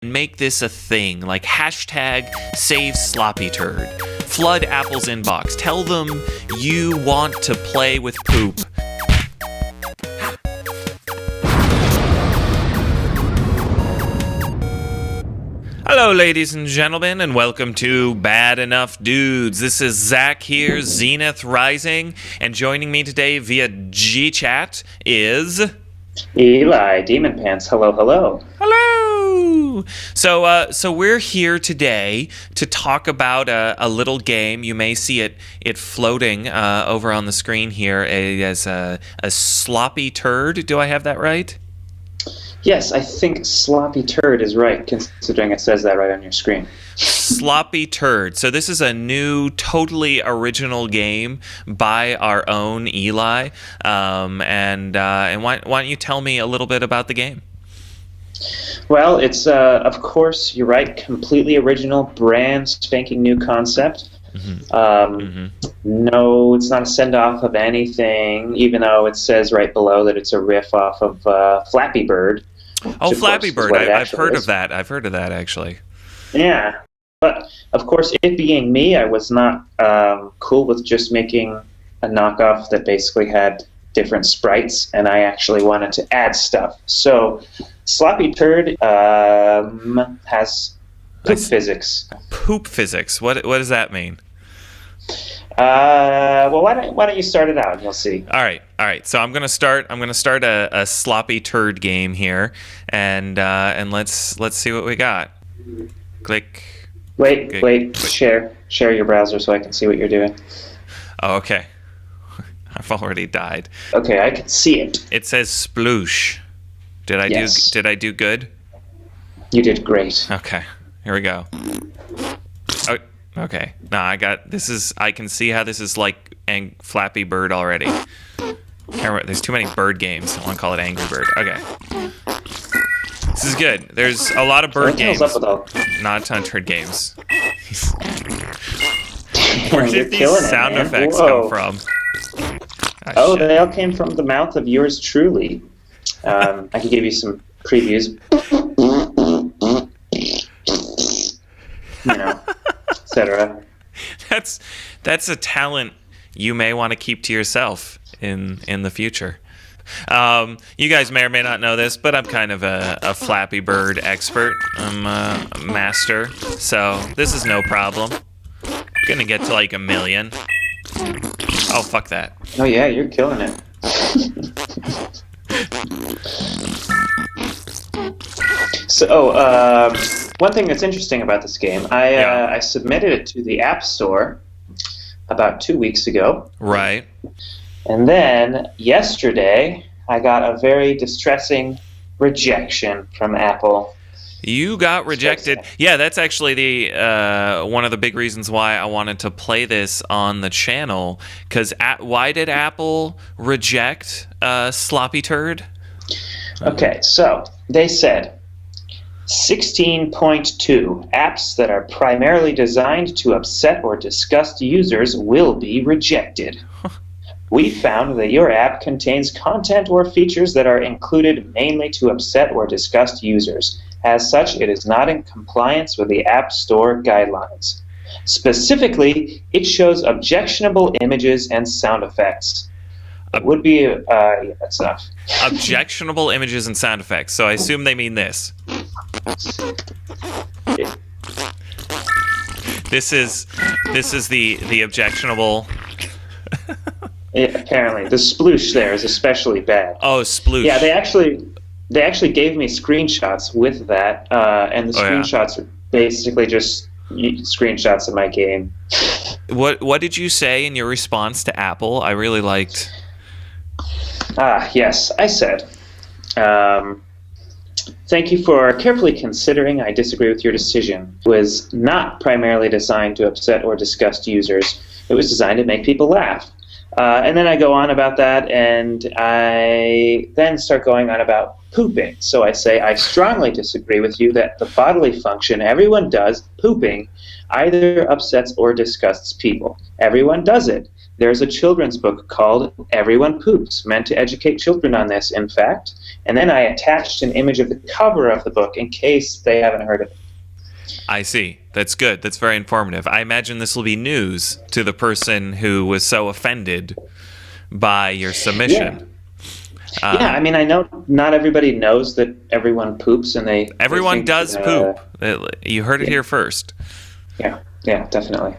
Make this a thing, like hashtag save sloppy turd. Flood Apple's inbox. Tell them you want to play with poop. Hello, ladies and gentlemen, and welcome to Bad Enough Dudes. This is Zach here, Zenith Rising, and joining me today via G-Chat is... Eli, Demon Pants. Hello, hello. Hello! So we're here today to talk about a little game. You may see it floating over on the screen here as a sloppy turd. Do I have that right? Yes, I think Sloppy Turd is right, considering it says that right on your screen. Sloppy Turd. So this is a new, totally original game by our own Eli. And why don't you tell me a little bit about the game? Well, it's, of course, you're right, completely original, brand spanking new concept. No, it's not a send-off of anything, even though it says right below that it's a riff off of Flappy Bird. Oh, Flappy Bird. I've heard of that. I've heard of that, actually. Yeah. But, of course, it being me, I was not cool with just making a knockoff that basically had different sprites, and I actually wanted to add stuff. So, Sloppy Turd has poop physics. Poop physics. What does that mean? Well, why don't you start it out and you'll see. All right. So I'm gonna start a sloppy turd game here, and let's see what we got. Click. Wait. Share your browser so I can see what you're doing. Oh, okay. I've already died. Okay, I can see it. It says sploosh. Did I do good? You did great. Okay. Here we go. Oh, okay. No, I can see how this is like Flappy Bird already. There's too many bird games. I want to call it Angry Bird. Okay. This is good. There's a lot of bird games. Not a ton of turd games. Where did these sound effects come from? Oh, they all came from the mouth of yours truly. I could give you some previews. Etc. That's a talent you may want to keep to yourself in the future. You guys may or may not know this, but I'm kind of a Flappy Bird expert. I'm a master, so this is no problem. Gonna get to like 1 million. Oh, fuck that. Oh yeah, you're killing it. So, one thing that's interesting about this game, I submitted it to the App Store about 2 weeks ago. Right. And then, yesterday, I got a very distressing rejection from Apple. You got rejected. Yeah, that's actually the one of the big reasons why I wanted to play this on the channel. Because why did Apple reject Sloppy Turd? Okay, so they said 16.2 apps that are primarily designed to upset or disgust users will be rejected. We found that your app contains content or features that are included mainly to upset or disgust users. As such, it is not in compliance with the App Store guidelines. Specifically, it shows objectionable images and sound effects. It would be, that's enough. Objectionable images and sound effects. So I assume they mean this. This is the objectionable. Apparently, the sploosh there is especially bad. Oh, sploosh. Yeah, they actually gave me screenshots with that, and the screenshots are basically just screenshots of my game. What did you say in your response to Apple? I really liked. Yes, I said, thank you for carefully considering. I disagree with your decision. It was not primarily designed to upset or disgust users. It was designed to make people laugh. And then I go on about that, and I then start going on about pooping. So I say, I strongly disagree with you that the bodily function everyone does, pooping, either upsets or disgusts people. Everyone does it. there's a children's book called Everyone Poops, meant to educate children on this, in fact. And then I attached an image of the cover of the book in case they haven't heard of it. I see. That's good. That's very informative. I imagine this will be news to the person who was so offended by your submission. Yeah, I mean, I know not everybody knows that everyone poops, and everyone does poop. You heard it here first. Yeah, definitely.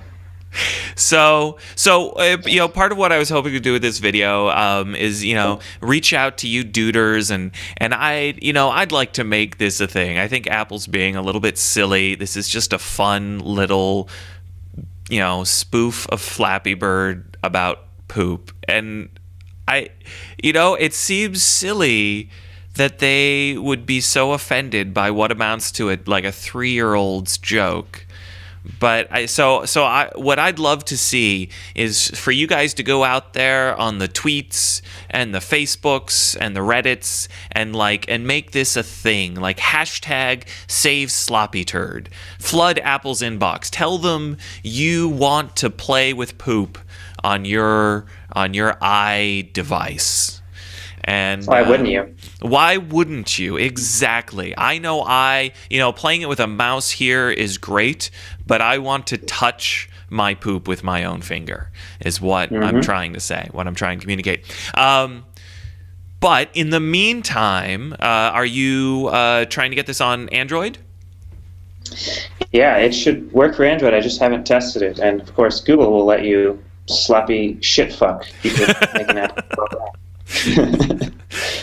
So part of what I was hoping to do with this video is reach out to you duders, and I'd like to make this a thing. I think Apple's being a little bit silly. This is just a fun little spoof of Flappy Bird about poop, and it seems silly that they would be so offended by what amounts to like a 3-year-old's joke. But what I'd love to see is for you guys to go out there on the tweets and the Facebooks and the Reddits and make this a thing. Like hashtag save sloppy turd. Flood Apple's inbox. Tell them you want to play with poop on your iDevice. And why wouldn't you? Why wouldn't you? Exactly. I know playing it with a mouse here is great, but I want to touch my poop with my own finger is what I'm trying to say, what I'm trying to communicate. But in the meantime, are you trying to get this on Android? Yeah, it should work for Android. I just haven't tested it. And, of course, Google will let you sloppy shitfuck. You could make an app.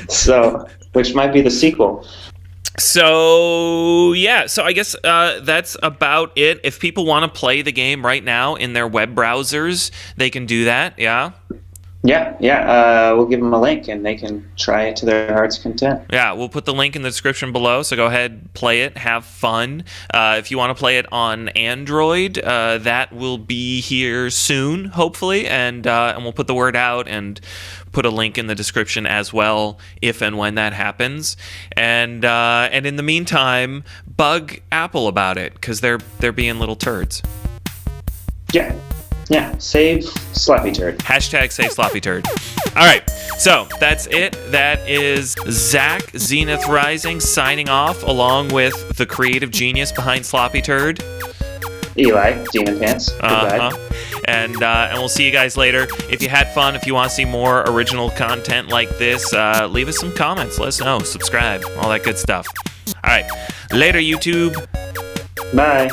So, which might be the sequel. So I guess that's about it. If people want to play the game right now in their web browsers, they can do that, yeah? Yeah. We'll give them a link, and they can try it to their heart's content. Yeah, we'll put the link in the description below, so go ahead, play it, have fun. If you want to play it on Android, that will be here soon, hopefully, and we'll put the word out and put a link in the description as well if and when that happens. And in the meantime, bug Apple about it, because they're being little turds. Yeah, save sloppy turd. Hashtag save sloppy turd. All right, so that's it. That is Zach Zenith Rising signing off, along with the creative genius behind Sloppy Turd, Eli Demon Pants. Goodbye. And we'll see you guys later. If you had fun, if you want to see more original content like this, leave us some comments. Let us know. Subscribe. All that good stuff. All right. Later, YouTube. Bye.